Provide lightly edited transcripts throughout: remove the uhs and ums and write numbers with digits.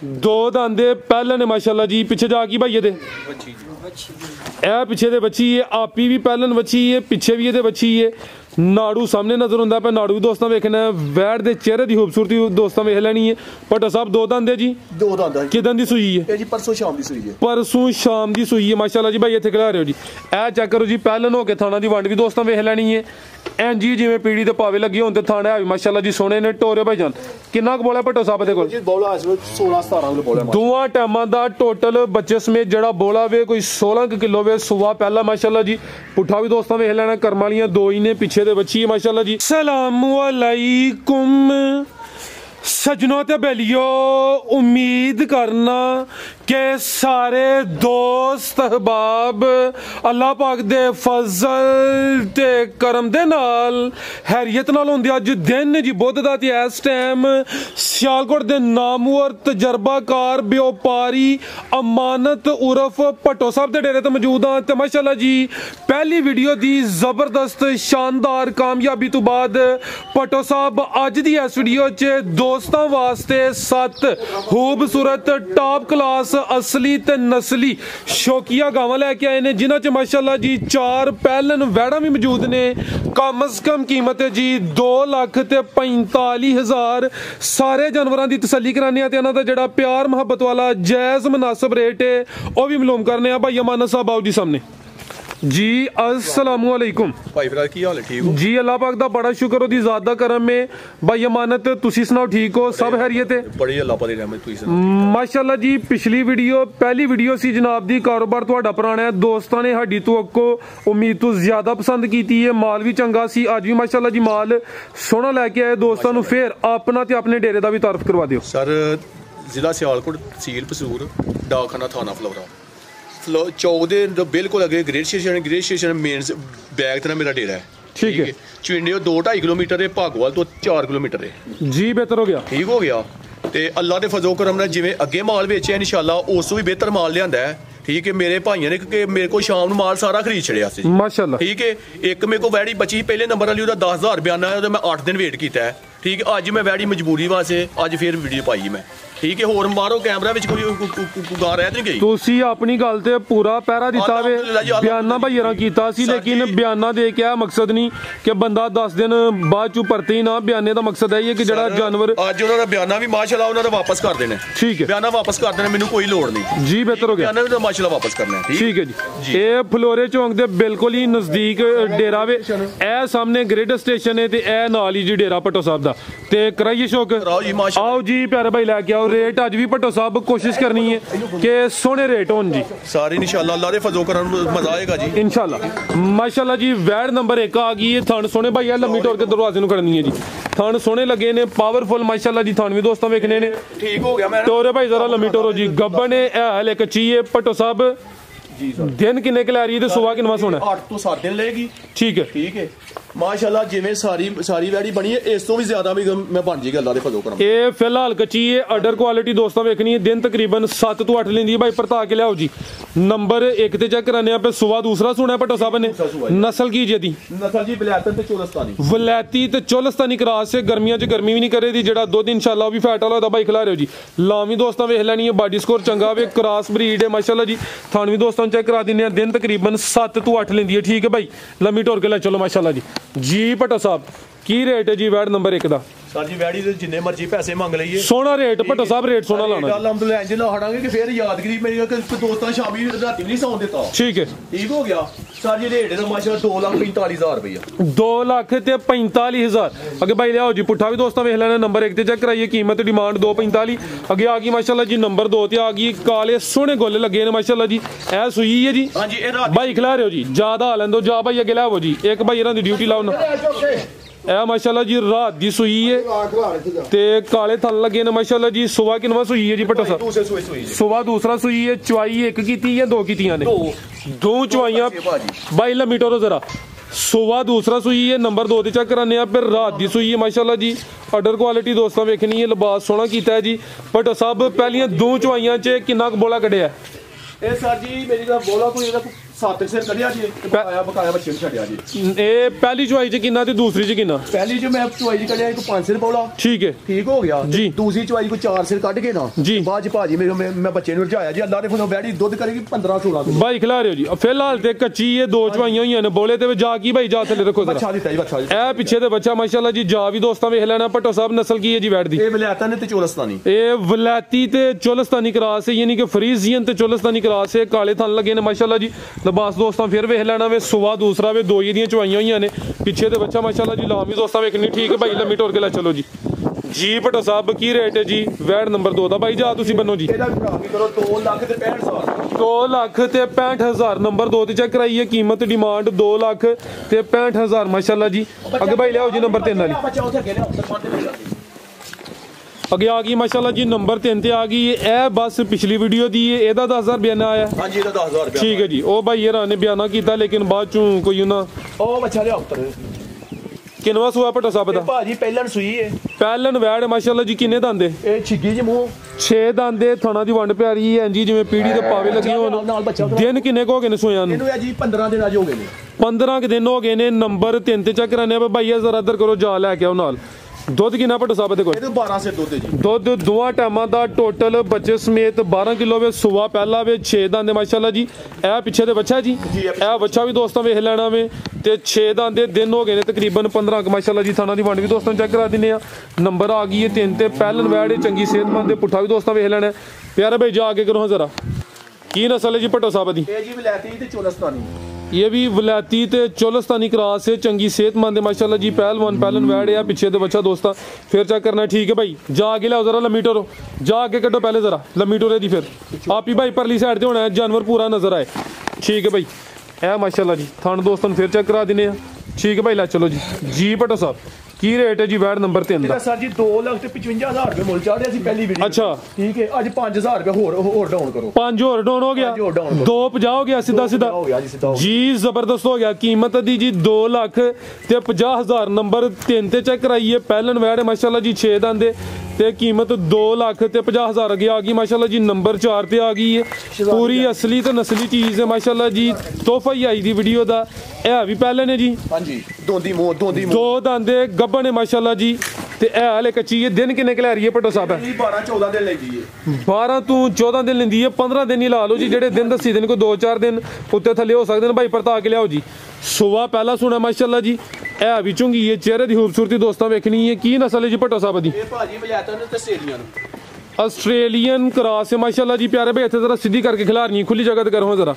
दो दंदे पहले ने माशाल्लाह जी। पीछे जा की भाई ये पिछे दे बच्ची है, आपी भी पहलन बच्ची है, पिछे भी ये बच्ची है। नाड़ू सामने नजर आता पे, नाड़ू भी दोस्तों वेखना है। वैट दे चेहरे की खूबसूरती दोस्तों वेख लेनी है। भट्टो साहब दो दंद है जी, दो दंद किदन दी सूई है जी? परसों शाम दी सूई है, परसों शाम दी सूई है माशाल्लाह जी। भाई इत्थे खिला रहे हो जी, ए चेक करो जी। पहलन हो के थाना दी वंड भी दोस्तों वेख लेनी है। एन जी जिवें पीड़ी ते पावे लगी होंदे थाने है माशाल्लाह जी। सोने ने टोरे भाई जान किन्ना क बोला भट्टो साहब दे कोल? 16-17 किलो बोला। दोवां टाइमां दा टोटल बच्चे समेत जेड़ा बोला वे कोई 16 किलो वे। सुबह पहला माशाल्लाह जी। पुठा भी दोस्तों वेख लेना। कर्म वालियां दो ही ने, पीछे दे बच्ची है माशाल्लाह जी। अस्सलामु अलैकुम सजनों ते बेलियो, उम्मीद करना के सारे दोस्त अहबाब अल्लाह पाक दे फजल ते करम दे नाल हैरियत नाल होंदे। अज दिन जी बुध दा ते इस टाइम सियालकोट दे नामवर तजर्बाकार व्यापारी अमानत उर्फ भट्टो साहब दे डेरे ते मौजूद हां। ते माशाल्लाह जी पहली वीडियो दी जबरदस्त शानदार कामयाबी तो बाद भट्टो साहब अज दी इस वीडियो च दोस्तां वास्ते 7 खूबसूरत टॉप क्लास असली ते नस्ली शौकिया गावां लेके आए ने, जिन्हां च माशाल्लाह जी 4 पहलन वैड़ा भी मौजूद ने। कम अज कम कीमत है जी 2,45,000। सारे जानवरां दी तसल्ली कराने ते इन्हां दा जेड़ा प्यार मुहब्बत वाला जायज मुनासिब रेट है वह भी मालूम करने। भाई अमानत साहब आओ जी सामने जी। अस्सलामु अलैकुम भाई फिर की हाल है? ठीक हो जी, अल्लाह पाक दा बड़ा शुक्र ओदी ज़ात दा करम में। भाई अमानत तुसी सुनाओ, ठीक हो? सब खैरियत है? बड़ी अल्लाह पाक दी रहमत तुसी सुनाओ माशाल्लाह जी। पिछली वीडियो पहली वीडियो सी जनाब दी, कारोबार तुहाडा पुराना है। दोस्तां ने साडी तो अक्को उम्मीद तो ज्यादा पसंद कीती है। माल भी चंगा सी, अज भी माशाल्लाह जी माल सोहना लेके आए। दोस्तां नूं फिर अपना ते अपने डेरे दा भी तारफ करवा दिओ। सर जिला सियालकोट, तहसील पसूर, डाकखाना थाना फलोरा, चौक दे बिल्कुल अगे ग्रेड स्टेशन मेन बैग तना मेरा डेरा है। ठीक है। चिंडियो 2-2.5 किलोमीटर है, भागोवाल तो 4 किलोमीटर है जी। बेहतर हो गया, ठीक हो गया। ते अल्लाह दे फजो करम नाल जिवें अगे माल बेचे इंशाल्लाह उस तो भी बेहतर माल लियांदा है। ठीक है। मेरे भाइयों ने कि मेरे को शाम ਨੂੰ माल सारा खरीद छड़िया सी माशाल्लाह। ठीक है। एक मेरे को वैड़ी बची पहले नंबर वाली ਉਹਦਾ 10,000 बयाना है, मैं 8 दिन वेट किया है। ठीक है। अज मैं वैड़ी मजबूरी वास्ते अज फिर वीडियो पाई मैं। ठीक है। होर मारो कैमरा विच कोई गां रह नहीं गई। तुसी अपनी गल ते पूरा पैरा दिता वे, बयाना भाईयां कीता सी, लेकिन बयाना दे के आ मकसद नहीं कि बंदा 10 दिन बाद चू परते ही ना। बयाने दा मकसद है कि जेड़ा जानवर अज उन्होंने बयाना भी माशाल्लाह उन्होंने वापस कर देने। ठीक है। बयाना वापस कर देने, मैनू कोई लोड़ नहीं जी। बेहतर हो गया, बयाना भी माशाल्लाह वापस करना। ठीक है जी। ये फलोरे चौक दे बिल्कुल ही नजदीक डेरा वे। ए सामने ग्रिड स्टेशन है ते ए नाल ही जी डेरा भट्टो साहब दा। ते कराइए शौक, आओ जी प्यारे भाई लेके आओ। रेट अज भी भट्टो साहब कोशिश करनी है कि सोने रेट होन जी सारे इंशाल्लाह। अल्लाह दे फजो करम मजा आएगा जी इंशाल्लाह माशाल्लाह जी। वैड नंबर 1 आ गई है। थान सोने भाई है, लम्मी टोर के दरवाजे नु खड़नी है जी। थान सोने लगे ने, पावरफुल माशाल्लाह जी। थान भी दोस्तों वेखने ने, ठीक हो गया। मैं टोरे भाई जरा लम्मी टोरो जी। गब्बन है हले कच्ची है। भट्टो साहब दिन किन्ने के ला रही है? सुबह किन्ना सोना? 8 तो 7 दिन लेगी। ठीक है। ठीक है माशाल्लाह। जिवें सारी वैड़ी बनी है, इस तो भी ज्यादा भी मैं बन जाएगी अल्लाह दे फजो करम। ये फिलहाल कच्ची है। अडर क्वालिटी दोस्तों वेखनी है। दिन तकरीबन 7 तो 8 लेंदी है। भाई परता के लियाओ जी। नंबर 1 ते चेक कराने पे। सुबह दूसरा सुना है भट्टो साहब ने। नस्ल की जी दी? नस्ल जी वलैती ते चोलस्तानी। वलैती ते चोलस्तानी क्रॉस से। गर्मियां च गर्मी भी नहीं करे दी। जेड़ा दुध इंशाल्लाह भी फैट वाला भाई खिला रहे हो जी। लामी दोस्तों वेख लेनी है। बॉडी स्कोर चंगा वे, क्रॉस ब्रीड है माशाल्लाह जी। थान भी दोस्तों चेक करा दिने। दिन तकरीबन 7 तो 8 लेंदी है। ठीक है भाई, लम्मी टोर के ले चलो माशाल्लाह जी। जी भट्टो साहब की रेट है जी वैड नंबर 1 दा? सर जी वैड़ी दे जिन्ने मर्जी पैसे मंग लईए, सोना रेट भट्टो साहब। रेट सोना लाना अल्हम्दुलिल्लाह इंज ला हटांगे कि फिर यादगिरी मेरी दोस्तां शामी राती नहीं सौन देता। ठीक है। ठीक हो गया। सर जी रेट है माशाल्लाह 2,45,000 रुपया। 2,45,000। अगे भाई लियाओ जी। पुठा भी दोस्तों वेख लेना। नंबर 1 ते चेक कराइए। कीमत डिमांड 2,45। अगे आ गई माशाल्लाह जी नंबर 2 ते आ गई। काले सोने गोले लगे ने माशाल्लाह जी। ए सुई है जी। हां जी। भाई खिला रहे हो जी, ज्यादा हालन दो जा भाई अगे लाओ जी। एक भाई इन्हां दी ड्यूटी लाओ ना। ए माशाल्लाह जी रात दी सुई है ते काले थल लगे ने माशाल्लाह जी। सुबह किनवा सुई है जी भट्टो साहब? सुबह दूसरा सुई है। चवाई 1 कीती या 2 कीतियां ने? 2 चवाइयां भाई। लम्मी टोरो जरा। सुबह दूसरा सुई है। नंबर 2 ते चेक कराने आ। फिर रात दी सुई है माशाल्लाह जी। अडर क्वालिटी दोस्तों वेखनी है। लिबास सोहना कीता है जी भट्टो साहब। पहलियां 2 चवाइयां च किन्ना बोला कढ़िया? ए सर जी मेरी बोला कोई 7 ਸਿਰ ਕੱਢਿਆ ਜੀ ਤੇ ਬਕਾਇਆ ਬੱਚੇ ਨੂੰ ਛੱਡਿਆ ਜੀ। ਇਹ ਪਹਿਲੀ ਚੁਆਈ ਚ ਕਿੰਨਾ ਤੇ ਦੂਸਰੀ ਚ ਕਿੰਨਾ? ਪਹਿਲੀ ਚ ਮੈਂ ਚੁਆਈ ਚ ਕੱਢਿਆ ਇੱਕ 5 ਸਿਰ ਪੌਲਾ, ਠੀਕ ਹੈ, ਠੀਕ ਹੋ ਗਿਆ ਜੀ। ਦੂਸਰੀ ਚੁਆਈ ਕੋ 4 ਸਿਰ ਕੱਢ ਕੇ ਨਾ ਜੀ ਬਾਅਦ ਚ ਭਾਜੀ ਮੈਂ ਬੱਚੇ ਨੂੰ ਰਝਾਇਆ ਜੀ। ਅੱਲਾ ਦੇ ਫੋਨ ਵੈੜੀ ਦੁੱਧ ਕਰੇਗੀ 15-16 ਕਿਲੋ। ਭਾਈ ਖਿਲਾ ਰਹੇ ਹੋ ਜੀ ਫਿਲਹਾਲ ਤੇ ਕੱਚੀ ਇਹ 2 ਚੁਆਈਆਂ ਹੋਈਆਂ ਨੇ ਬੋਲੇ ਤੇ ਜਾ ਕੀ ਭਾਈ ਜਾ ਥੱਲੇ ਰੱਖੋ ਬੱਚਾ ਦਿੱਤਾ ਜੀ ਬੱਚਾ ਜੀ। ਇਹ ਪਿੱਛੇ ਦੇ ਬੱਚਾ ਮਾਸ਼ਾਅੱਲਾ ਜੀ ਜਾ ਵੀ ਦੋਸਤਾਂ ਵੇਖ ਲੈਣਾ। ਭੱਟੋ ਸਾਹਿਬ ਨਸਲ ਕੀ ਹੈ ਜੀ ਵੈੜ ਦੀ? ਇਹ ਵਲੈਤਾਂ ਨੇ ਤੇ ਚੋਲਸਤਾਨੀ। ਇਹ ਵਲੈਤੀ ਤੇ ਚੋਲਸਤਾਨੀ ਕਰਾਸ ਹੈ, ਯਾਨੀ ਕਿ ਫਰੀਜ਼ੀਅਨ ਤੇ ਚੋਲਸਤਾਨੀ ਕਰਾਸ ਹੈ। ਕਾਲੇ ਥਣ ਲੱਗੇ ਨੇ ਮਾਸ਼ਾਅੱਲਾ ਜੀ। ਲਿਬਾਸ ਦੋਸਤਾਂ ਫਿਰ ਵੇਖ ਲੈਣਾ ਵੇ ਸੁਆ ਦੂਸਰਾ ਵੇ 2 ਹੀ ਦੀਆਂ ਚੁਆਈਆਂ ਹੋਈਆਂ ਨੇ। ਪਿੱਛੇ ਦੇ ਬੱਚਾ ਮਾਸ਼ਾਅੱਲਾ ਜੀ ਲਾਮ ਵੀ ਦੋਸਤਾਂ ਵੇਖਣੀ ਠੀਕ ਹੈ ਭਾਈ। ਲੰਮੀ ਟੋਰ ਕੇ ਲੈ ਚਲੋ ਜੀ। ਜੀ ਭੱਟੋ ਸਾਹਿਬ ਕੀ ਰੇਟ ਹੈ ਜੀ ਵੈੜ ਨੰਬਰ 2 ਦਾ? ਭਾਈ ਜਾ ਤੁਸੀਂ ਬੰਨੋ ਜੀ। ਇਹਦਾ ਭਰਾ ਕੀ ਕਰੋ 2 ਲੱਖ ਤੇ 65,000। 2 ਲੱਖ ਤੇ 65,000 ਨੰਬਰ 2 ਤੇ ਚੈੱਕ ਕਰਾਈਏ। ਕੀਮਤ ਡਿਮਾਂਡ 2 ਲੱਖ ਤੇ 65,000 ਮਾਸ਼ਾਅੱਲਾ ਜੀ। ਅੱਗੇ ਭਾਈ ਲਿਆਓ ਜੀ ਨੰਬਰ 3 ਵਾਲੀ। ਬੱਚਾ ਉੱਥੇ ਅੱਗੇ ਲਿਆਓ। ਅੱਗੇ ਆ ਗਈ ਮਾਸ਼ਾਅੱਲਾ ਜੀ ਨੰਬਰ 3 ਤੇ ਆ ਗਈ। ਇਹ ਬਸ ਪਿਛਲੀ ਵੀਡੀਓ ਦੀ ਹੈ। ਇਹਦਾ 10,000 ਬਿਆਨਾ ਆਇਆ। ਹਾਂਜੀ ਇਹਦਾ 10,000 ਰੁਪਏ ਠੀਕ ਹੈ ਜੀ। ਉਹ ਭਾਈ ਯਾਰ ਨੇ ਬਿਆਨਾ ਕੀਤਾ ਲੇਕਿਨ ਬਾਅਦ ਚੋਂ ਕੋਈ ਉਹਨਾਂ ਉਹ ਬੱਚਾ ਲਿਆਓ ਉੱਤਰ। ਕਿੰਨਵਾ ਸੂਆ ਭੱਟੋ ਸਾਹਿਬ ਦਾ? ਭਾਜੀ ਪਹਿਲਾਂ ਸੂਈ ਹੈ। ਪਹਿਲਨ ਵੈੜ ਮਾਸ਼ਾਅੱਲਾ ਜੀ। ਕਿੰਨੇ ਦੰਦੇ? ਇਹ ਛਿੱਗੀ ਜੀ ਮੂੰਹ 6 ਦੰਦੇ। ਥਣਾ ਦੀ ਵੰਡ ਪਿਆਰੀ ਹੈ ਜੀ ਜਿਵੇਂ ਪੀੜੀ ਦੇ ਪਾਵੇ ਲੱਗੇ ਹੋਣ। ਦਿਨ ਕਿੰਨੇ ਕੋ ਹੋ ਗਏ ਨੇ ਸੋਇਆਂ ਨੂੰ? ਇਹਨੂੰ ਇਹ ਜੀ 15 ਦਿਨ ਅੱਜ ਹੋ ਗਏ ਨੇ। 15 ਕਿ ਦਿਨ ਹੋ ਗਏ ਨੇ। ਨੰਬਰ 3 ਤੇ ਚੈੱਕ ਕਰਾਨੇ ਆ ਭਾਈ ਜ਼ਰਾ ਇੱਧਰ ਕਰੋ ਜਾ ਲੈ ਕੇ ਆਓ ਨਾਲ। ਦੁੱਧ ਕਿੰਨਾ ਭੱਟੋ ਸਾਹਿਬ ਦੇ ਕੋਲ? ਇਹਦੇ 12 ਸੇ ਦੁੱਧ ਹੈ ਜੀ। ਦੁੱਧ ਦੋਵਾਂ ਟਾਈਮਾਂ ਦਾ ਟੋਟਲ ਬੱਚੇ ਸਮੇਤ 12 ਕਿਲੋ ਵੇ। ਸੁਆ ਪਹਿਲਾ ਵੇ 6 ਦੰਦੇ ਮਾਸ਼ਾਅੱਲਾ ਜੀ। ਇਹ ਪਿੱਛੇ ਦੇ ਬੱਚਾ ਜੀ। ਇਹ ਬੱਚਾ ਵੀ ਦੋਸਤਾਂ ਵੇਖ ਲੈਣਾ ਵੇ ਤੇ 6 ਦੰਦੇ ਦਿਨ ਹੋ ਗਏ ਨੇ ਤਕਰੀਬਨ 15 ਮਾਸ਼ਾਅੱਲਾ ਜੀ। ਥਾਣਾ ਦੀ ਵੰਡ ਵੀ ਦੋਸਤਾਂ ਚੈੱਕ ਕਰਾ ਦਿੰਨੇ ਆ। ਨੰਬਰ ਆ ਗਈ ਹੈ 3 ਤੇ। ਪਹਿਲਨ ਵੈੜ ਚੰਗੀ ਸਿਹਤਮੰਦ ਦੇ ਪੁੱਠਾ ਵੀ ਦੋਸਤਾਂ ਵੇਖ ਲੈਣਾ। ਪਿਆਰਾ ਭਾਈ ਜਾ ਕੇ ਕਰੋ ਜ਼ਰਾ। ਕੀ ਨਸਲ ਹੈ ਜੀ ਭੱਟੋ ਸਾਹਿਬ ਦੀ? ਇਹ ਜੀ ਵਲੈਤੀ ਤੇ ਚੋਲਸਤਾਨੀ। ये भी वलायती ते चोलस्तानी क्रॉस है। चंगी सेहतमंद है माशाल्लाह जी। पहलवान वैड़ है पिछे तो बच्चा दोस्ता फिर चेक करना ठीक है भाई। जा के लाओ जरा लम्मी टोरो। जा के कटो पहले जरा लम्मी टोरे दी फिर आप ही भाई परली साइड से होना है जानवर पूरा नजर आए। ठीक है भाई ए माशाल्लाह जी। थान दोस्तों फिर चेक करा देने ठीक है भाई। ला चलो जी भट्टो साहब की रेट है जी वैड़ नंबर 3 ਦਾ? ਸਰ ਜੀ 2 ਲੱਖ ਤੇ 55,000 ਰੁਪਏ ਮੁੱਲ ਚਾੜਿਆ ਸੀ ਪਹਿਲੀ ਵੀਡੀਓ। ਅੱਛਾ ਠੀਕ ਹੈ ਅੱਜ 5,000 ਰੁਪਏ ਹੋਰ ਡਾਊਨ ਕਰੋ। 5 ਹੋਰ ਡਾਊਨ ਹੋ ਗਿਆ। 250 ਹੋ ਗਿਆ ਸਿੱਧਾ ਜੀ। ਜ਼ਬਰਦਸਤ ਹੋ ਗਿਆ। ਕੀਮਤ ਦੀ ਜੀ 2 ਲੱਖ ਤੇ 50,000 ਨੰਬਰ 3 ਤੇ ਚੈੱਕ ਕਰਾਈਏ। ਪਹਿਲਨ ਵੈੜ ਮਾਸ਼ਾਅੱਲਾ ਜੀ 6 ਦੰਦੇ ਤੇ ਕੀਮਤ 2 ਲੱਖ ਤੇ 50,000 ਅੱਗੇ ਆ ਗਈ ਮਾਸ਼ਾਅੱਲਾ ਜੀ। ਨੰਬਰ 4 ਤੇ ਆ ਗਈ ਹੈ। ਪੂਰੀ ਅਸਲੀ ਤੇ ਨਸਲੀ ਚੀਜ਼ ਹੈ ਮਾਸ਼ਾਅੱਲਾ ਜੀ। ਤੋਹਫਾ ਹੀ ਆਈ ਦੀ ਵੀਡੀਓ ਦਾ। ਇਹ ਵੀ ਪਹਿਲੇ ਨੇ ਜੀ। ਹਾਂਜੀ ਦੋਂਦੀ ਮੂੰਹ 2 ਦੰਦੇ ਗੱਬਣ ਨੇ ਮਾਸ਼ਾਅੱਲਾ ਜੀ। ਤੇ ਇਹ ਹਲੇ ਕੱਚੀ ਹੈ। ਦਿਨ ਕਿੰਨੇ ਕਲਾ ਰਹੀ ਹੈ ਭੱਟੋ ਸਾਹਿਬ? 12-14 ਦਿਨ ਲੈਂਦੀ ਹੈ। 12 ਤੋਂ 14 ਦਿਨ ਲੈਂਦੀ ਹੈ। 15 ਦਿਨ ਹੀ ਲਾ ਲਓ ਜੀ। ਜਿਹੜੇ ਦਿਨ ਦੱਸੀ ਦਿਨ ਕੋਈ 2-4 ਦਿਨ ਉੱਤੇ ਥੱਲੇ ਹੋ ਸਕਦੇ ਨੇ ਭਾਈ। ਪਰਤਾ ਕੇ ਲਿਆਓ ਜੀ। ਸੁਆ ਪਹਿਲਾ ਸੁਣਾ ਮਾਸ਼ਾਅੱਲਾ ਜੀ। ਇਹ ਵੀ ਚੁੰਗੀ ਹੈ। ਚਿਹਰੇ ਦੀ ਖੂਬਸੂਰਤੀ ਦੋਸਤਾਂ ਵੇਖਣੀ ਹੈ। ਕੀ ਨਸਲ ਹੈ ਜੀ ਭੱਟੋ ਸਾਹਿਬ ਦੀ? ਇਹ ਭਾਜੀ ਵਲੈਤਾਂ ਨੇ ਤੇ ਆਸਟ੍ਰੇਲੀਅਨ ਕ੍ਰਾਸ है माशाल्लाह जी। प्यारे भाई इतने जरा सीधी करके खिला रही है। खुली जगह तो करो जरा।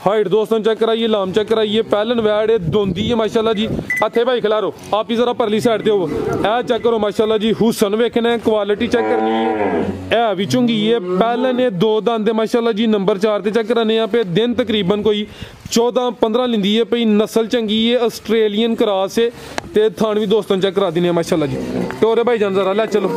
हाइट दोस्तों चेक कराइए। लाम चेक कराइए। पहलन वैड़ दोंदी है माशाल्लाह जी। हथे भाई खिलारो आप ही जरा परली साइड ते हो। ए चेक करो माशाल्लाह जी। हुसन वेखना है। क्वालिटी चेक करनी है। ए भी चुंगी है। पहलन 2 दंद माशाल्लाह जी। नंबर 4 ते चेक कराने पे दिन तकरीबन कोई 14-15 लिंदी है पई। नस्ल चंगी है। आस्ट्रेलियन क्रॉस है ते थान भी दोस्तों चेक करा देने माशाल्लाह जी। टोरे भाई जान जरा ले चलो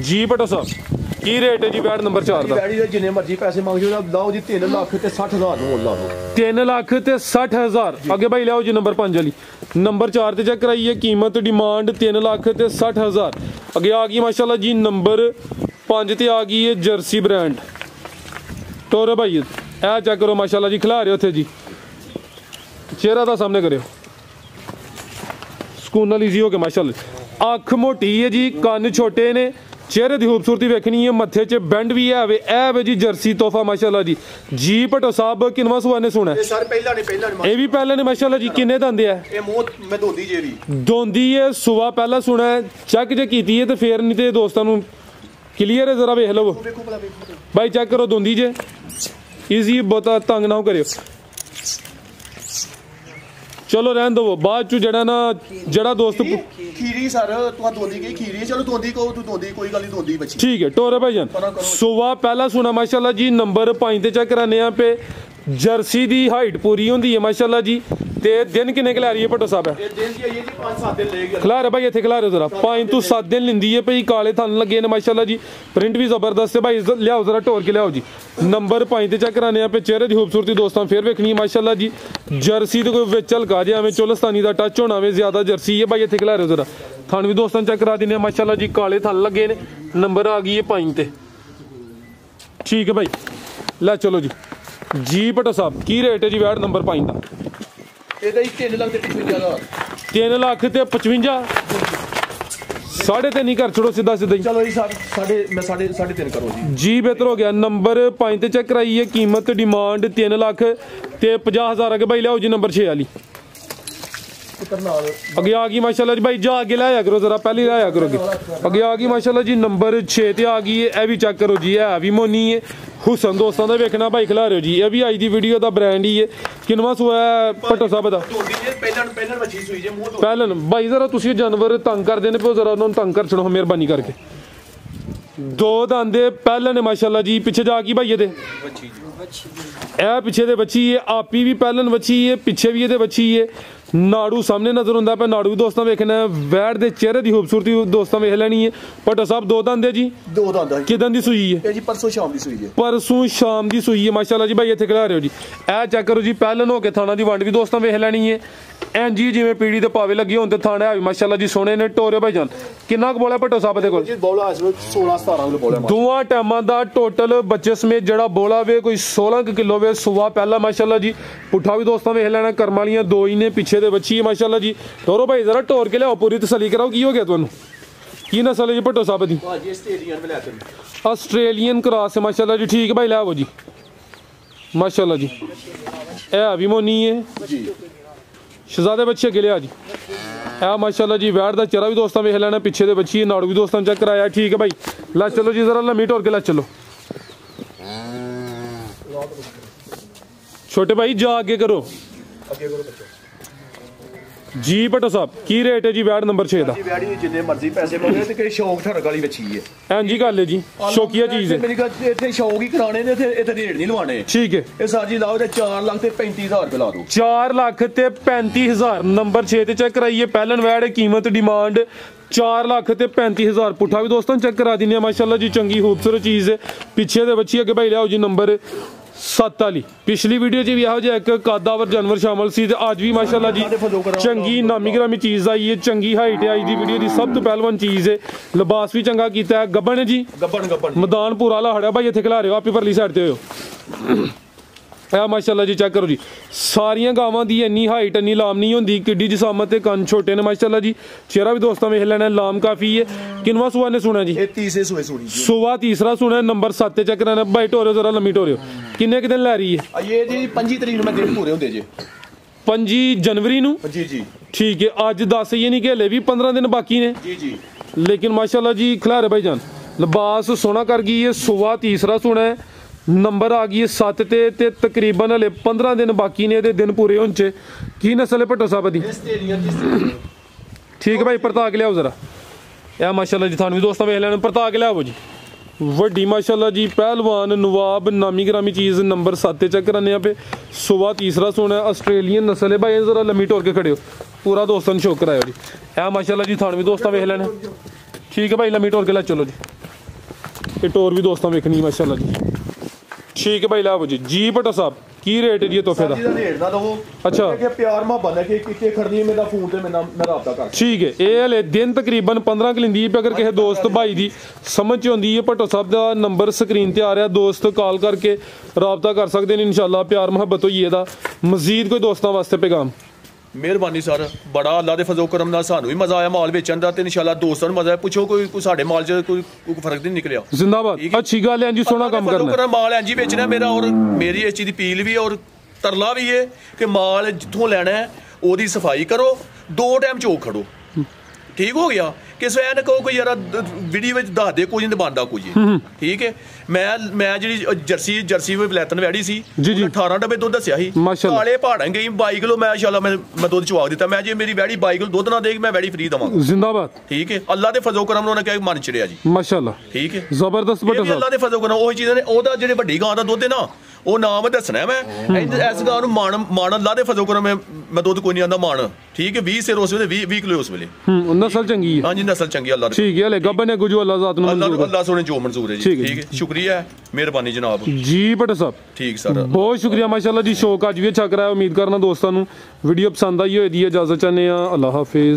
जी भट्टो साहब की रेट है जी वैड़ नंबर 4 ਦਾ? ਵੈੜੀ ਦੇ ਜਿੰਨੇ ਮਰਜ਼ੀ ਪੈਸੇ ਮੰਗ ਜਿਓ ਲਾਓ ਜੀ 3 ਲੱਖ ਤੇ 60,000 ਨੂੰ ਮੁੱਲ ਲਾਓ। 3 ਲੱਖ ਤੇ 60,000 ਅੱਗੇ ਭਾਈ ਲਿਆਓ ਜੀ ਨੰਬਰ 5 ਵਾਲੀ। ਨੰਬਰ 4 ਤੇ ਚੈੱਕ ਕਰਾਈਏ। ਕੀਮਤ ਡਿਮਾਂਡ 3 ਲੱਖ ਤੇ 60,000 ਅੱਗੇ ਆ ਗਈ ਮਾਸ਼ਾਅੱਲਾ ਜੀ। ਨੰਬਰ 5 ਤੇ ਆ ਗਈ ਹੈ ਜਰਸੀ ਬ੍ਰਾਂਡ। ਟੋਰੇ ਭਾਈ ਇਹ ਚੈੱਕ ਕਰੋ ਮਾਸ਼ਾਅੱਲਾ ਜੀ। ਖਿਲਾ ਰਹੇ ਉੱਥੇ ਜੀ। ਚਿਹਰਾ ਦਾ ਸਾਹਮਣੇ ਕਰਿਓ ਸਕੂਨ ਨਾਲ ਈਜ਼ੀ ਹੋ ਕੇ ਮਾਸ਼ਾਅੱਲਾ। ਅੱਖ ਮੋਟੀ ਹੈ ਜੀ। ਕੰਨ ਛੋਟੇ ਨੇ। चेहरे की खूबसूरती वेखनी है। मथे च बैंड भी है वे जी। जर्सी तोहफा माशाल्लाह जी। जी भट्टो साहब किनवा सुआ ने सुना है? ये भी पहले ने माशाल्लाह जी। किन्ने दंदे है? दोंदी है। सुआ पहला सुना है। चेक जे कीती है तो फिर नहीं तो दोस्तों क्लीयर है। जरा वेख लो भाई चेक करो दोंदी जे। ईजी बहुत तंग ना करियो। चलो रहन दो बाद चो जड़ा ना जड़ा दोस्त खीरी सर तू दोंदी की खीरी चलो दोंदी को तू दोंदी कोई गल नहीं दोंदी बच्ची ठीक है। टोरे भाई जान सुवा पहला सुना माशाल्लाह जी। नंबर 5 ते चेक कराने पे जर्सी दी हाइट पूरी होंदी है माशाल्लाह जी। ते दिन किन्ने खिला रही है भट्टो साहब? ये दिन की ये जी 5-7 दिन लेगी। खिला रहे भाई इत्थे खिला रहे जरा 5 ਤੋਂ 7 दिन लिंदी है भाई। काले थन लगे ने माशाल्लाह जी। प्रिंट भी जबरदस्त है भाई। लियाओ जरा टोर के लियाओ जी। नंबर 5 ते चेक कराने पे चेहरे की खूबसूरती दोस्तों फिर वेखनी माशाल्लाह जी। जर्सी तो कोई विच हल्का जिहा में चोलस्तानी का टच होना वे ज्यादा जर्सी है भाई। इत्थे खिला रहे जरा थन भी दोस्तों चेक करा देने माशाल्लाह जी। काले थन लगे ने। नंबर आ गई है 5 ते ठीक है भाई। ਲੈ ਚਲੋ ਜੀ ਭੱਟੋ ਸਾਹਿਬ ਕੀ ਰੇਟ ਹੈ ਜੀ ਵੈਟ ਨੰਬਰ 5 ਦਾ? ਇਹਦਾ ਹੀ 3 ਲੱਖ ਤੇ 55,000। 3 ਲੱਖ ਤੇ 55 3.5 ਹੀ ਕਰ ਛੋੜੋ ਸਿੱਧਾ ਹੀ ਚਲੋ ਜੀ ਸਾਢੇ 3.5 ਕਰੋ ਜੀ ਬਿਹਤਰ ਹੋ ਗਿਆ। ਨੰਬਰ 5 ਤੇ ਚੈੱਕ ਕਰਾਈਏ, ਕੀਮਤ ਡਿਮਾਂਡ 3 ਲੱਖ ਤੇ 50,000 ਅਗੇ ਬਾਈ ਲਿਆਓ ਜੀ ਨੰਬਰ 6 ਵਾਲੀ ਅੱਗੇ ਆ ਗਈ ਮਾਸ਼ਾਅੱਲਾ ਜੀ। ਬਾਈ ਜਾ ਅੱਗੇ ਲਾਇਆ ਕਰੋ ਜ਼ਰਾ, ਪਹਿਲੇ ਲਾਇਆ ਕਰੋਗੇ। ਅੱਗੇ ਆ ਗਈ ਮਾਸ਼ਾਅੱਲਾ ਜੀ ਨੰਬਰ 6 ਤੇ ਆ ਗਈ ਹੈ। ਇਹ ਵੀ ਚੈੱਕ ਕਰੋ ਜੀ, ਹੈ ਵੀ ਮੋਨੀ ਹੈ। ਹੁਸਨ ਦੋਸਤਾਂ ਦਾ ਵੇਖਣਾ ਭਾਈ ਖਿਲਾ ਰਹੇ ਹੋ ਜੀ। ਇਹ ਵੀ ਅੱਜ ਦੀ ਵੀਡੀਓ ਦਾ ਬ੍ਰਾਂਡ ਹੀ ਹੈ। ਕਿੰਨਵਾਂ ਸੂਆ ਹੈ ਭੱਟੋ ਸਾਹਿਬ ਦਾ? ਪਹਿਲਨ ਭਾਈ ਜ਼ਰਾ ਤੁਸੀਂ ਜਾਨਵਰ ਤੰਗ ਕਰਦੇ ਨੇ ਪਿਓ, ਜ਼ਰਾ ਉਹਨਾਂ ਨੂੰ ਤੰਗ ਕਰ ਛੜੋ ਮਿਹਰਬਾਨੀ ਕਰਕੇ। 2 ਦੰਦ ਦੇ ਪਹਿਲਨ ਨੇ ਮਾਸ਼ਾਅੱਲਾ ਜੀ। ਪਿੱਛੇ ਜਾ ਕੀ ਭਾਈ ਇਹਦੇ ਇਹ ਪਿੱਛੇ ਦੇ ਬੱਚੀ ਹੈ। ਆਪੀ ਵੀ ਪਹਿਲਨ ਬੱਚੀ ਹੈ, ਪਿੱਛੇ ਵੀ ਇਹਦੇ ਬੱਚੀ ਹੈ। ਨਾੜੂ ਸਾਹਮਣੇ ਨਜ਼ਰ ਹੁੰਦਾ ਪਿਆ, ਨਾੜੂ ਵੀ ਦੋਸਤਾਂ ਵੇਖਣਾ। ਵੈੜ ਦੇ ਚਿਹਰੇ ਦੀ ਖੂਬਸੂਰਤੀ ਦੋਸਤਾਂ ਵੇਖ ਲੈਣੀ ਹੈ। ਭੱਟੋ ਸਾਹਿਬ 2 ਦੰਦ ਹੈ ਜੀ? 2 ਦੰਦ ਹੈ। ਕਿਦਾਂ ਦੀ ਸੂਈ ਹੈ? ਇਹ ਜੀ ਪਰਸੋਂ ਸ਼ਾਮ ਦੀ ਸੂਈ ਹੈ। ਪਰਸੋਂ ਸ਼ਾਮ ਦੀ ਸੂਈ ਹੈ ਮਾਸ਼ਾਅੱਲਾ ਜੀ। ਭਾਈ ਇੱਥੇ ਖਿਲਾ ਰਹੇ ਹੋ ਜੀ। ਇਹ ਚੈੱਕ ਕਰੋ ਜੀ, ਪਹਿਲਨ ਹੋ ਕੇ ਥਾਣਾ ਦੀ ਵੰਡ ਵੀ ਦੋਸਤਾਂ ਵੇਖ ਲੈਣੀ ਹੈ। ਐਂਜੀ ਜਿਵੇਂ ਪੀੜੀ ਦੇ ਪਾਵੇ ਲੱਗੇ ਹੋਣ ਤੇ ਥਾਣਾ ਹੈ ਵੀ ਮਾਸ਼ਾਅੱਲਾ ਜੀ ਸੋਹਣੇ ਨੇ। ਟੋਰੇ ਭਾਈ ਜਾਨ ਕਿੰਨਾ ਕੁ ਬੋਲਾ ਭੱਟੋ ਸਾਹਿਬ ਦੇ ਕੋਲ? ਜੀ ਬੋਲਾ ਇਸ ਵੇਲੇ 16-17 ਕਿਲੋ ਬੋਲਾ। ਦੋਵਾਂ ਟਾਈਮਾਂ ਦਾ ਟੋਟਲ ਬੱਚੇ ਸਮੇਤ ਜਿਹੜਾ ਬੋਲਾ ਵੇ ਕੋਈ 16 ਕਿਲੋ ਵੇ। ਸੁਆ ਪਹਿਲਾ ਮਾਸ਼ਾਅੱਲਾ ਜੀ। ਪੁੱਠਾ ਵੀ ਦੋਸਤਾਂ ਵੇਖ ਲੈਣਾ। ਕਰਮ ਵਾਲੀਆਂ 2 ਹੀ ਨੇ, ਪਿੱਛੇ ਦੇ ਬੱਚੀ ਹੈ ਮਾਸ਼ਾਅੱਲਾ ਜੀ। ਟੋਰੋ ਭਾਈ ਜ਼ਰਾ ਟੋਰ ਕੇ ਲਿਆਓ, ਪੂਰੀ ਤਸੱਲੀ ਕਰਾਓ। ਕੀ ਹੋ ਗਿਆ ਤੁਹਾਨੂੰ? ਕੀ ਨਸਲ ਹੈ ਜੀ ਭੱਟੋ ਸਾਹਿਬ ਦੀ? ਆਸਟ੍ਰੇਲੀਅਨ ਕ੍ਰਾਸ ਹੈ ਮਾਸ਼ਾਅੱਲਾ ਜੀ। ਠੀਕ ਭਾਈ ਲਿਆਓ ਜੀ ਮਾਸ਼ਾਅੱਲਾ ਜੀ। ਇਹ ਵੀ ਮੋਨੀ ਹੈ ਜੀ। ਸ਼ਹਜ਼ਾਦੇ ਬੱਚੇ ਅੱਗੇ ਲਿਆ ਜੀ। ਇਹ ਮਾਸ਼ਾਅੱਲਾ ਜੀ ਵੈੜ ਦਾ ਚਿਹਰਾ ਵੀ ਦੋਸਤਾਂ ਵੇਖ ਲੈਣਾ। ਪਿੱਛੇ ਦੇ ਬੱਚੀ ਨਾੜੂ ਵੀ ਦੋਸਤਾਂ ਚੈੱਕ ਕਰਾਇਆ। ਠੀਕ ਹੈ ਭਾਈ ਲੈ ਚਲੋ ਜੀ, ਜ਼ਰਾ ਲੰਮੀ ਟੋਰ ਕੇ ਲੈ ਚਲੋ। ਛੋਟੇ ਭਾਈ ਜਾ ਅੱਗੇ ਕਰੋ ਜੀ। ਭੱਟੋ ਸਾਹਿਬ ਕੀ ਰੇਟ ਹੈ ਜੀ ਵੈੜ ਨੰਬਰ 6 ਦਾ? ਜੀ ਵੈੜੀ ਜਿੰਨੇ ਮਰਜ਼ੀ ਪੈਸੇ ਮੰਗੇ ਤੇ ਕੋਈ ਸ਼ੌਕ ਠਰਕ ਵਾਲੀ ਬੱਚੀ ਹੈ। ਹਾਂਜੀ ਗੱਲ ਹੈ ਜੀ, ਸ਼ੌਕੀਆ ਚੀਜ਼ ਹੈ। ਮੇਰੀ ਗੱਲ ਇੱਥੇ ਸ਼ੌਕ ਹੀ ਕਰਾਣੇ ਨੇ, ਇੱਥੇ ਰੇਟ ਨਹੀਂ ਲਵਾਣੇ। ਠੀਕ ਹੈ ਇਹ ਸਾਜੀ ਲਾਓ ਤੇ 4 ਲੱਖ ਤੇ 35,000 ਰੁਪਏ ਲਾ ਦਿਓ। 4 ਲੱਖ ਤੇ 35,000 ਨੰਬਰ 6 ਤੇ ਚੈੱਕ ਕਰਾਈਏ। ਪਹਿਲਨ ਵੈੜ ਕੀਮਤ ਡਿਮਾਂਡ 4 ਲੱਖ ਤੇ 35,000। ਪੁੱਠਾ ਵੀ ਦੋਸਤਾਂ ਚੈੱਕ ਕਰਾ ਦਿੰਦੇ ਆ ਮਾਸ਼ਾਅੱਲਾ ਜੀ। ਚੰਗੀ ਖੂਬਸੂਰਤ ਚੀਜ਼ ਹੈ। ਪਿੱਛੇ ਦੇ ਬੱਚੀ ਅੱਗੇ ਭਾਈ ਲਿਆਓ ਜੀ ਨੰਬਰ 7 ਵਾਲੀ। ਪਿਛਲੀ ਵੀਡੀਓ 'ਚ ਵੀ ਇਹੋ ਜਿਹਾ ਇੱਕ ਕਾਦਾਵਰ ਜਾਨਵਰ ਸ਼ਾਮਲ ਸੀ ਤੇ ਅੱਜ ਵੀ ਮਾਸ਼ਾਅੱਲਾ ਜੀ ਚੰਗੀ ਨਾਮੀ ਗ੍ਰਾਮੀ ਚੀਜ਼ ਆਈ ਹੈ। ਚੰਗੀ ਹਾਈਟ ਹੈ। ਅੱਜ ਦੀ ਵੀਡੀਓ ਦੀ ਸਭ ਤੋਂ ਪਹਿਲਵਾਨ ਚੀਜ਼ ਹੈ। ਲਿਬਾਸ ਵੀ ਚੰਗਾ ਕੀਤਾ ਹੈ। ਗੱਬਣ ਹੈ ਜੀ, ਗੱਬਣ ਮੈਦਾਨ ਪੂਰਾ ਲਾਹੜਿਆ ਭਾਈ। ਇੱਥੇ ਖਿਲਾ ਰਹੇ ਹੋ ਆਪੀ ਪਰਲੀ ਸਾਈਡ ਤੇ ਹੋਇਓ। ਇਹ ਮਾਸ਼ਾਅੱਲਾ ਜੀ ਚੈੱਕ ਕਰੋ ਜੀ। ਸਾਰੀਆਂ ਗਾਵਾਂ ਦੀ ਇੰਨੀ ਹਾਈਟ ਇੰਨੀ ਲਾਮ ਨਹੀਂ ਹੁੰਦੀ। ਕਿੱਡੀ ਜਿਸਾਮਤ ਤੇ ਕੰਨ ਛੋਟੇ ਨੇ ਮਾਸ਼ਾਅੱਲਾ ਜੀ। ਚਿਹਰਾ ਵੀ ਦੋਸਤਾਂ ਵੇਖ ਲੈਣਾ। ਲਾਮ ਕਾਫੀ ਹੈ। ਕਿੰਨਵਾਂ ਸੂਆ ਨੇ ਸੁਣਿਆ ਜੀ? ਇਹ ਤੀਸਰੇ ਸੂਏ ਸੁਣੀ ਜੀ। ਸੂਆ ਤੀਸਰਾ ਸੁਣਿਆ। ਨੰਬਰ 7 ਤੇ ਚੈੱਕ ਕਰਾਣਾ ਭਾਈ। ਟੋਰਿਓ ਜ਼ਰਾ ਲੰਮੀ ਟੋਰਿਓ। ਕਿੰਨੇ ਦਿਨ ਲੈ ਰਹੀ ਹੈ? ਇਹ ਜੀ 25 ਤਰੀਕ ਨੂੰ ਮੈਂ ਦਿਨ ਪੂਰੇ ਹੁੰਦੇ ਜੀ। 25 ਜਨਵਰੀ ਨੂੰ? ਜੀ ਠੀਕ ਹੈ। ਅੱਜ 10 ਇਹ ਨਹੀਂ ਕਿ ਹਲੇ ਵੀ 15 ਦਿਨ ਬਾਕੀ ਨੇ। ਜੀ ਲੇਕਿਨ ਮਾਸ਼ਾਅੱਲਾ ਜੀ ਖਿਲਾਰੇ ਭਾਈ ਜਾਨ ਲਿਬਾਸ ਸੋਹਣਾ ਕਰ ਗਈ ਹੈ। ਸੂਆ ਤੀਸਰਾ ਸੁਣਾ ਹੈ। ਨੰਬਰ ਆ ਗਈ 7 ਤੇ ਤਕਰੀਬਨ ਹਲੇ 15 ਦਿਨ ਬਾਕੀ ਨੇ ਇਹਦੇ ਦਿਨ ਪੂਰੇ ਹੋਣ 'ਚ। ਕੀ ਨਸਲ ਹੈ ਭੱਟੋ ਸਾਹਿਬ ਦੀ? ਠੀਕ ਹੈ ਭਾਈ ਪਰਤਾ ਕੇ ਲਿਆਓ ਜ਼ਰਾ। ਇਹ ਮਾਸ਼ਾਅੱਲਾ ਜੀ ਤੁਹਾਨੂੰ ਵੀ ਦੋਸਤਾਂ ਵੇਖ ਲੈਣ। ਪਰਤਾ ਕੇ ਲਿਆਓ ਜੀ। ਵੱਡੀ ਮਾਸ਼ਾਅੱਲਾ ਜੀ ਪਹਿਲਵਾਨ ਨਵਾਬ ਨਾਮੀ ਗ੍ਰਾਮੀ ਚੀਜ਼। ਨੰਬਰ 7 ਤੇ ਚੈੱਕ ਕਰਾਨੇ ਆਪੇ। ਸੁਬਾ ਤੀਸਰਾ ਸੋਨਾ ਆਸਟ੍ਰੇਲੀਅਨ ਨਸਲ ਹੈ ਭਾਈ। ਜ਼ਰਾ ਲੰਮੀ ਟੋਰ ਕੇ ਖੜੇ ਹੋ, ਪੂਰਾ ਦੋਸਤਾਂ ਨੂੰ ਸ਼ੌਕ ਕਰਾਇਓ ਜੀ। ਇਹ ਮਾਸ਼ਾਅੱਲਾ ਜੀ ਤੁਹਾਨੂੰ ਵੀ ਦੋਸਤਾਂ ਵੇਖ ਲੈਣ। ਠੀਕ ਹੈ ਭਾਈ ਲੰਮੀ ਟੋਰ ਕੇ ਲੈ ਚਲੋ ਜੀ। ਇਹ ਟੋਰ ਵੀ ਦੋਸਤਾਂ ਵੇਖਣੀ ਮਾਸ਼ਾਅੱਲਾ ਜੀ। ਠੀਕ ਹੈ ਭਾਈ ਲਾਓ ਜੀ ਭੱਟੋ ਸਾਹਿਬ ਕੀ ਰੇਟ ਹੈ ਜੀ ਤੋਹਫੇ ਦਾ? ਰੇਟ ਨਾ ਦਵੋ। ਅੱਛਾ ਕਿ ਪਿਆਰ ਮੁਹੱਬਤ ਹੈ ਕਿ ਕਿਤੇ ਖੜਨੀ ਮੇਰਾ ਫੋਨ ਤੇ ਮੈਂ ਰਾਬਤਾ ਕਰ। ਠੀਕ ਹੈ। ਇਹ ਹਲੇ ਦਿਨ ਤਕਰੀਬਨ 15 ਕਿ ਲਿੰਦੀ ਹੈ। ਅਗਰ ਕਿਸੇ ਦੋਸਤ ਭਾਈ ਦੀ ਸਮਝ ਚ ਆਉਂਦੀ ਹੈ ਭੱਟੋ ਸਾਹਿਬ ਦਾ ਨੰਬਰ ਸਕਰੀਨ ਤੇ ਆ ਰਿਹਾ। ਦੋਸਤ ਕਾਲ ਕਰਕੇ ਰਾਬਤਾ ਕਰ ਸਕਦੇ ਨੇ ਇਨਸ਼ਾਅੱਲਾ। ਪਿਆਰ ਮੁਹੱਬਤ ਹੋਈ ਇਹਦਾ। ਮਜ਼ੀਦ ਕੋਈ ਦੋਸਤਾਂ ਵਾਸਤੇ ਪੈਗਾਮ? ਮਿਹਰਬਾਨੀ ਸਰ, ਬੜਾ ਅੱਲਾ ਦੇ ਫਜ਼ਲ ਕਰਮ ਨਾਲ ਸਾਨੂੰ ਵੀ ਮਜ਼ਾ ਆਇਆ ਮਾਲ ਵੇਚਣ ਦਾ ਤੇ ਇਨਸ਼ਾਅੱਲਾ ਦੋਸਤਾਂ ਨੂੰ ਮਜ਼ਾ ਆਇਆ। ਪੁੱਛੋ ਕੋਈ ਸਾਡੇ ਮਾਲ 'ਚ ਕੋਈ ਫਰਕ ਨਹੀਂ ਨਿਕਲਿਆ। ਜ਼ਿੰਦਾਬਾਦ। ਅੱਛੀ ਗੱਲ ਹੈ ਜੀ, ਸੋਹਣਾ ਕੰਮ ਕਰਨਾ। ਮਾਲ ਇੰਜ ਹੀ ਵੇਚਣਾ ਮੇਰਾ। ਔਰ ਮੇਰੀ ਇਸ ਚੀਜ਼ ਦੀ ਅਪੀਲ ਵੀ ਔਰ ਤਰਲਾ ਵੀ ਹੈ ਕਿ ਮਾਲ ਜਿੱਥੋਂ ਲੈਣਾ ਹੈ ਉਹਦੀ ਸਫਾਈ ਕਰੋ। 2 ਟਾਈਮ ਚੋਕ ਖੜੋ। ਠੀਕ ਹੋ ਗਿਆ। ਕਿਸੇ ਐ ਨਾ ਕਹੋ ਕੋਈ ਯਾਰ ਵੀਡੀਓ ਵਿੱਚ ਦੱਸ ਦੇ ਕੁਝ ਨਹੀਂ ਬਣਦਾ ਕੁਝ। ਠੀਕ ਹੈ। ਮੈਂ ਜਿਹੜੀ ਜਰਸੀ ਬਲੈਤਨ ਵੈੜੀ ਸੀ 18 ਡੱਬੇ ਦੁੱਧ ਦੱਸਿਆ ਸੀ। ਕਾਲੇ ਪਹਾੜਾਂ ਗਈ 22 ਕਿਲੋ। ਮੈਂ ਇਨਸ਼ਾਅੱਲਾ ਮੈਂ ਦੁੱਧ ਚਵਾ ਦਿੱਤਾ। ਮੈਂ ਜੇ ਮੇਰੀ ਵੈੜੀ 22 ਕਿਲੋ ਦੁੱਧ ਨਾ ਦੇਗੀ ਮੈਂ ਵੈੜੀ ਫਰੀ ਦਵਾਂਗਾ। ਜ਼ਿੰਦਾਬਾਦ। ਠੀਕ ਹੈ। ਅੱਲਾ ਦੇ ਫਜ਼ਲ ਕਰਮ ਉਹਨਾਂ ਨੇ ਕਿਹਾ ਮਨ ਚੜਿਆ ਜੀ ਮਾਸ਼ਾਅੱਲਾ। ਠੀਕ ਹੈ। ਜ਼ਬਰਦਸਤ ਬਟਾ ਸਾਹਿਬ। ਅੱਲਾ ਦੇ ਫਜ਼ਲ ਕਰਮ ਉਹ ਚੀਜ਼ਾਂ ਨੇ। ਉਹਦਾ ਜਿਹੜੇ ਵੱਡੀ ਗਾਂ ਦਾ ਦੁੱਧ ਹੈ ਨਾ ਉਹ ਨਾਮ ਦੱਸਣਾ ਮੈਂ। ਇਸ ਗਾਂ ਨੂੰ ਮਾਣ ਅੱਲਾ ਦੇ ਫਜ਼ਲ ਕਰਮ ਮੈਂ ਦੁੱਧ ਕੋਈ ਨਹੀਂ ਆਂਦਾ ਮਾਣ। ਠੀਕ ਹੈ। 20 ਸਿਰ ਉਸ ਵੇਲੇ 20 ਕਿਲੋ ਉਸ ਵੇਲੇ। ਨਸਲ ਚੰਗੀ ਹੈ। ਹਾਂਜੀ ਨਸਲ ਚੰਗੀ ਅੱਲਾ ਦੀ। ਠੀਕ ਹੈ। ਹਲੇ ਗੱਬਨ ਹੈ ਗੁਜੂ ਅੱਲਾ ਜ਼ਾਤ ਨੂੰ ਮਨਜ਼ੂਰ ਹੈ। ਅੱਲਾ ਸੋਨੇ ਜੋ ਮਨਜ਼ੂਰ ਹੈ ਜੀ। ਠੀਕ ਹੈ। ਸ਼ੁਕਰੀਆ ਮਿਹਰਬਾਨੀ ਜਨਾਬ ਜੀ ਭੱਟੋ ਸਾਹਿਬ। ਠੀਕ ਸਰ ਬਹੁਤ ਸ਼ੁਕਰੀਆ ਮਾਸ਼ਾਅੱਲਾ ਜੀ। ਸ਼ੌਕ ਅੱਜ ਵੀ ਅੱਛਾ ਕਰਾਇਆ। ਉਮੀਦ ਕਰਨਾ ਦੋਸਤਾਂ ਨੂੰ ਵੀਡੀਓ ਪਸੰਦ ਆਈ ਹੋਏਗੀ। ਇਜਾਜ਼ਤ ਚਾਹੁੰਦੇ ਆ। ਅੱਲਾ ਹਾਫਿਜ਼।